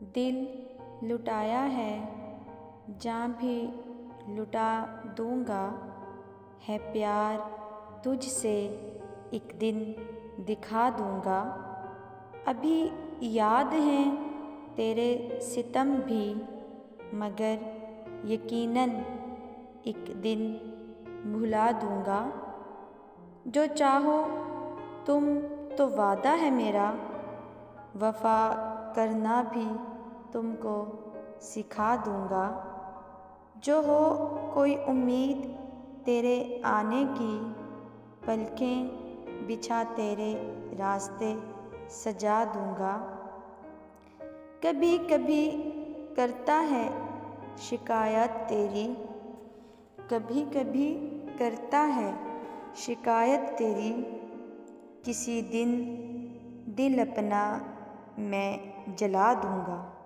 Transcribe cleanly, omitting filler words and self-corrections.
दिल लुटाया है, जान भी लुटा दूँगा। है प्यार तुझसे एक दिन दिखा दूँगा। अभी याद हैं तेरे सितम भी, मगर यकीनन एक दिन भुला दूँगा। जो चाहो तुम तो वादा है मेरा, वफ़ा करना भी तुमको सिखा दूँगा। जो हो कोई उम्मीद तेरे आने की, पलकें बिछा तेरे रास्ते सजा दूँगा। कभी कभी करता है शिकायत तेरी, कभी कभी करता है शिकायत तेरी। किसी दिन दिल अपना मैं जला दूँगा।